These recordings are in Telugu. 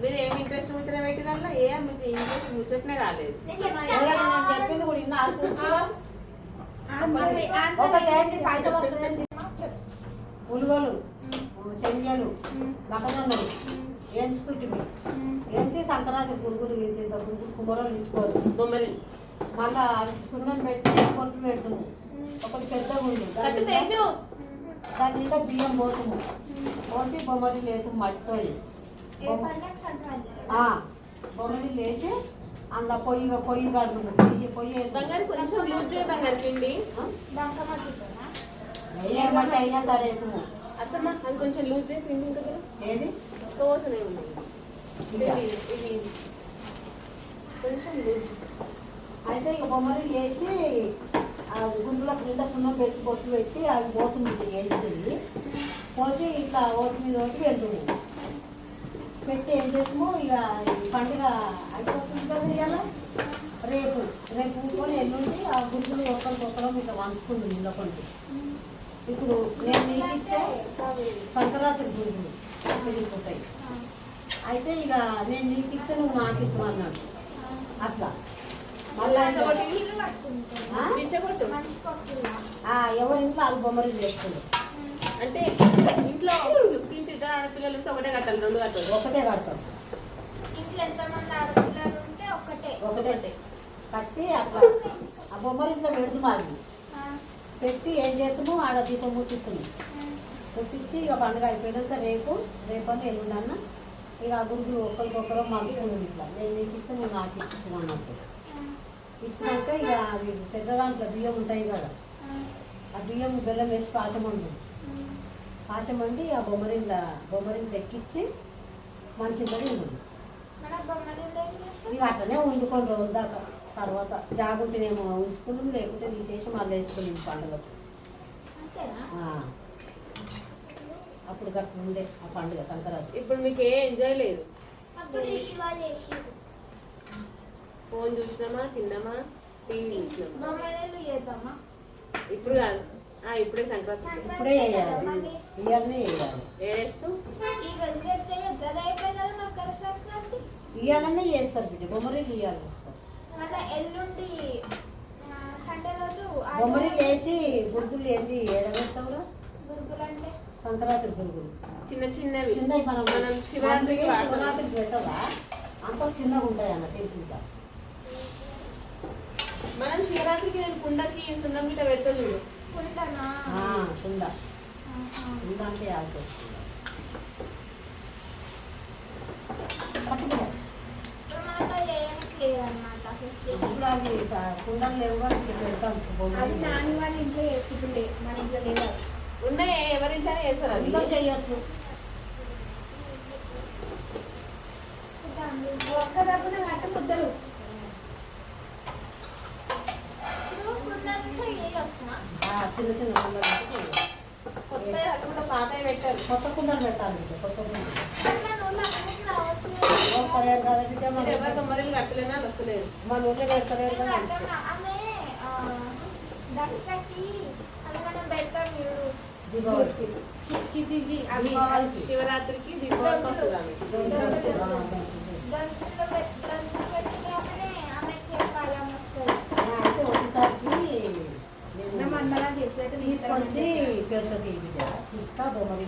మీరు ఏమి ఇంట్రెస్ట్ ముచ్చట పెట్టిన ఏ మీకు ఇంట్రెస్ట్ ముచ్చటనే రాలేదు. నేను చెప్పింది కూడా ఇన్నా ఒకటి ఏంటి పైసలు వస్తుంది, ఉలువలు చెయ్యలు బకదన్నలు ఏంచుతుంటివి, ఏంచి సంక్రాంతి పురుగులు ఇంత పురుగులు కుమ్మరలు ఇచ్చుకోరు. బొమ్మరి మళ్ళా సున్నం పెట్టి కొట్టు పెడుతుంది. ఒకటి పెద్దగా ఉంది దాని నిండా బియ్యం పోతుంది, పోసి బొమ్మరి లేదు మట్టితో బొమ్మరి లేచి అందులో పొయ్యి కడుతుంది. పొయ్యి కొంచెం లూజ్ చేయడం పిండి ఏమంటే అయినా సరే అత్తమ్మ అది కొంచెం లూజ్ చేసి పిండి ఇంకా ఏది ఇష్టపోతూనే ఉంది. ఇది కొంచెం లూజ్ అయితే ఇక బొమ్మరి వేసి ఆ గుండులో నిండా సున్నం పెట్టి బొట్టు పెట్టి అది పోతుంది వేస్తుంది. పోసి ఇట్లా ఓటు మీద ఓటు వెళ్తుంది. పెట్టి ఏం చేస్తాము ఇక ఈ పండుగ అయిపోతుంది కదా. ఇవాళ రేపు ఊరుకొని ఎల్లుండి ఆ గుండులు ఒక్కరికొక్కరం ఇట్లా వంచుకుంది నిలకొండి. ఇప్పుడు నేను నీకిస్తే సంక్రాంతి గుండులు పెరిగిపోతాయి. అయితే ఇక నేను నీకిస్తే నువ్వు నాకు ఇస్తావు అన్నాడు. అట్లా మళ్ళీ ఎవరింట్లో వాళ్ళు బొమ్మలు చేస్తుంది. అంటే ఇంట్లో ఇద్దరు ఆడపిల్లలు ఉంటే ఒకటే కట్టాలి, రెండు కట్టాలి. ఒకటే కడతాం. ఇంట్లో ఎంతమంది ఆడపిల్లలు ఉంటే ఒకటే కట్టి అట్లా ఆ బొమ్మలు ఇంట్లో పెడుతున్నాను. పెట్టి ఏం చేస్తాము ఆడ దీపం ముట్టిస్తుంది. ముట్టించి ఇక పండుగ అయిపోయినాక రేపని ఎల్లుండన్న ఇక ఆ గురువు ఒకరికొకరు మగ్గుతుంది. ఇట్లా నేను నీకు ఇస్తే నువ్వు నాకు ఇస్తున్నాను అన్నట్టు. ఇచ్చినాక ఇక అవి పెద్ద దాంట్లో బియ్యం ఉంటాయి కదా, ఆ బియ్యం బెల్లం వేసి పాశం వండి ఆ బొమ్మరిని ఎక్కించి మంచిగా ఉంటుంది. ఇక అట్లనే వండుకొని రోజు దాకా. తర్వాత జాగుంటేనేమో ఉంచుకున్నాం, లేకుంటే తీసేసి మళ్ళీ వేసుకున్నాం పండుగకు. అప్పుడు గట్ల ఉండే ఆ పండుగ సంక్రాంతి. ఇప్పుడు మీకు ఏ ఎంజాయ్ లేదు. ఫోన్ చూసినామా, తిన్నామా, టీవీ చూసినామా. ఇప్పుడు కాదు, ఇప్పుడే సంక్రాంతి. ఇప్పుడే వేయాలి, ఇవన్నీ వేయాలి. వేస్తూ ఇవ్వాలన్నీ చేస్తారు బిడ్డ. బొమ్మరీలు ఇవ్వాలి, బొమ్మరీలు వేసి గుర్తులు వేసి ఏడవేస్తావురా. సంక్రాంతి గురుగులు చిన్నవి మనం శివరాత్రికి పెట్టవా అంత చిన్నగా ఉంటాయి అన్న తింటుంటా. మనం శివరాత్రికి నేను కుండకి సున్నం గిట్ట పెడతా చూడు. కుండ అంటే ఆడుతుంది. ఇప్పుడు అది కుండలు లేవు పెడతాం. అది నాని వాళ్ళ ఇంట్లో వేసుకుంటుండే, మన ఇంట్లో లేవు. ఉన్నాయి, ఎవరించానే వేస్తారు. అది చేయొచ్చు. ఒక్క డబ్బున కట్ట ముద్దలు చిన్న చిన్న కుండలు కొత్త పాత పెట్టారు. కొత్త కుండలు పెట్టాలి. కొత్త కుండలు ఎవరు బొమ్మరీలు కట్టలేనా వస్తలేదు. మన ఊళ్ళో పెడతలేరు కదా. దసరాకి శివరాత్రికి దీపావళికి వస్తుంది ఆమె. తీసుకొచ్చి పెడుతుంది. ఇస్తా బొమ్మలు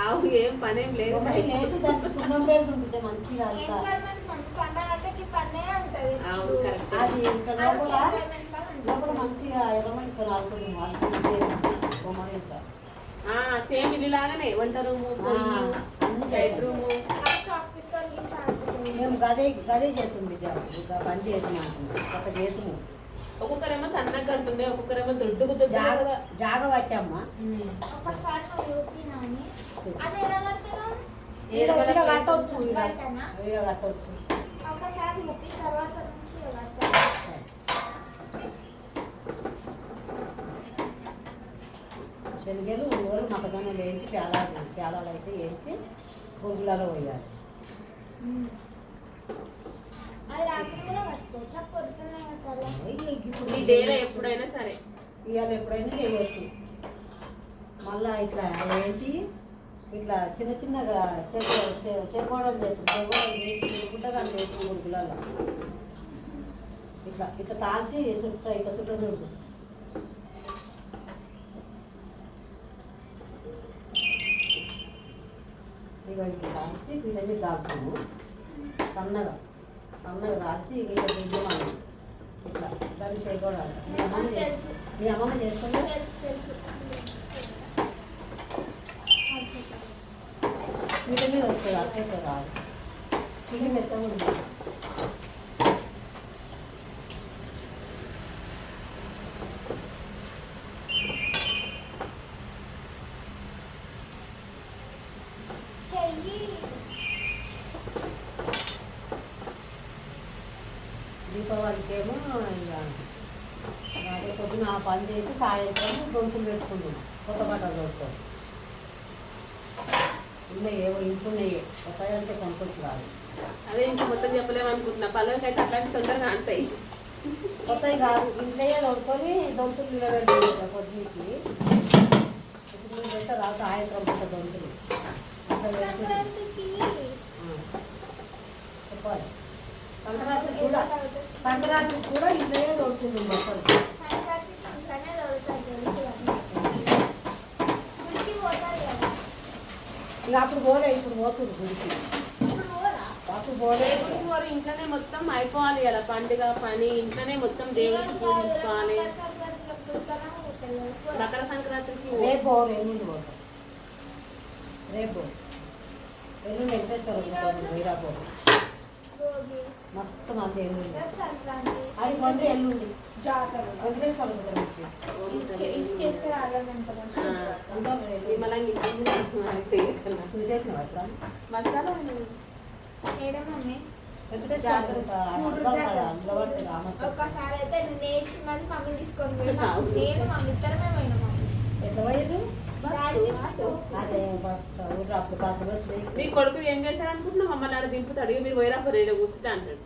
ఆవు ఏం పనేం లేదు. వేసి దానికి సున్నం లేదు ఉంటుంది మంచిగా అంతా. అది ఇంత లోపల మంచిగా ఎర్రమంట ఆడుతుంది బొమ్మలు. సేమ్ ఇల్లు లాగానే వంట రూము, బెడ్ రూము. మేము గదే చేస్తుంది పని చేస్తున్నాం. ఒక చేతున్నాం. ఒక్కొక్కరేమో సన్నగా కడుతుండే, ఒక్కొక్కరేమో దొడ్డుకు జాగ పట్టామ్మా. కట్టవచ్చు, కట్టవచ్చు. శనగలు ఉల్లిగలు మొక్కజొన్నలు వేయించి పేలాలు అయితే వేయించి గుంపులలో పోయాలి. ఈ డేలో ఎప్పుడైనా సరే ఇవాళ ఎప్పుడైనా చేయవచ్చు. మళ్ళీ ఇట్లా వేసి ఇట్లా చిన్న చిన్నగా చేకోవడం చేసి గుడ్డగా చేసి 3 కిలోల ఇట్లా ఇట్లా తాల్చి ఇట్లా చుట్ట చూడు ఇక ఇట్లా తాల్చి వీళ్ళ మీద దాల్చాము సన్నగా దాల్చి ఇక ఇట్లా దిద్దాము ఇట్లా దాన్ని చేకోవాలి మీ అమ్మమ్మ చేసుకుంటే వీళ్ళ మీద వస్తుంది అట్లయితే రాదు పిండి మెత్తగా ఉంటుంది దీపావళికి ఏమో ఇక అదే పొద్దున ఆ పని చేసి సాయంత్రం దొంతులు పెట్టుకుంటున్నాం కొత్త బట్టలు దొరుకుతాం ఉన్నాయి ఏవో ఇంటున్నాయి కొత్త అంటే కొనుక్కొచ్చి రాదు అదే ఇంకా మొత్తం చెప్పలేము అనుకుంటున్నా పల్లెకి అయితే అట్లాంటి తొందరగా అంటాయి కొత్తవి కాదు ఇంట్లో దొరుకుని దొంతులు నిలబెట్టి పొద్దుకి ఇప్పుడు పెట్ట రాదు సాయంత్రం పెట్ట దొంతులు చెప్పాలి సంక్రాంతి కూడా ఇంట్లోనే దొరుకుతుంది మొత్తం ఇక అప్పుడు పోలే ఇప్పుడు పోతుంది గుడికి అప్పుడు పోలే ఇంట్లోనే మొత్తం అయిపోవాలి కదా పండుగ పని ఇంట్లోనే మొత్తం దేవుడికి పూజించుకోవాలి మకర సంక్రాంతికి రేపు ఎల్లుండి పోతాం రేపు ఎల్లుండి వెంకటేశ్వర వీరాపో మస్తు మంది ఎల్లుండి అది కొంటే ఎల్లుండి వెంకటేశ్వర చూసేసిన మసాలా ఒక్కసారి అయితే నేర్చి మళ్ళీ మమ్మీ తీసుకొని పోయినా నేను మమ్మీ ఇద్దరమే పోయినా మమ్మీ ఎట్లా పోయారు అదే అప్పుడు కాదు మీ కొడుకు ఏం చేశాడు అనుకుంటున్నా మమ్మల్ని ఆడ దింపుతాడు ఇక మీరు పోయినా రేడియో కూర్చుంటే అంటాడు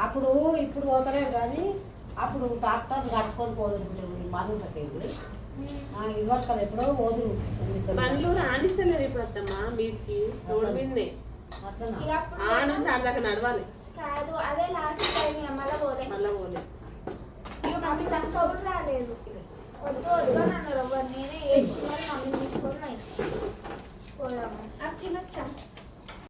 అప్పుడు ఇప్పుడు పోతలేరు కానీ అప్పుడు డాక్టర్ కట్టుకొని పోదురు మానుంటకి ఇవ్వక్కలు ఎప్పుడో పోదురు బండ్లు రాణిస్తలేరు ఇప్పుడు అత్తమ్మా మీకి రోడ్డు మీదనే ఆ నుంచి ఆడ దాకా నడవాలి కాదు అదే లాస్ట్ టైం మళ్ళీ పోలే ఇక మమ్మీ నాకు సౌండ్ రాలేదు వద్దు వద్దు అని అన్నారు ఎవరు నేనే వేసుకున్నాను మమ్మీ తీసుకొని పోదాము అప్పుడు వచ్చాను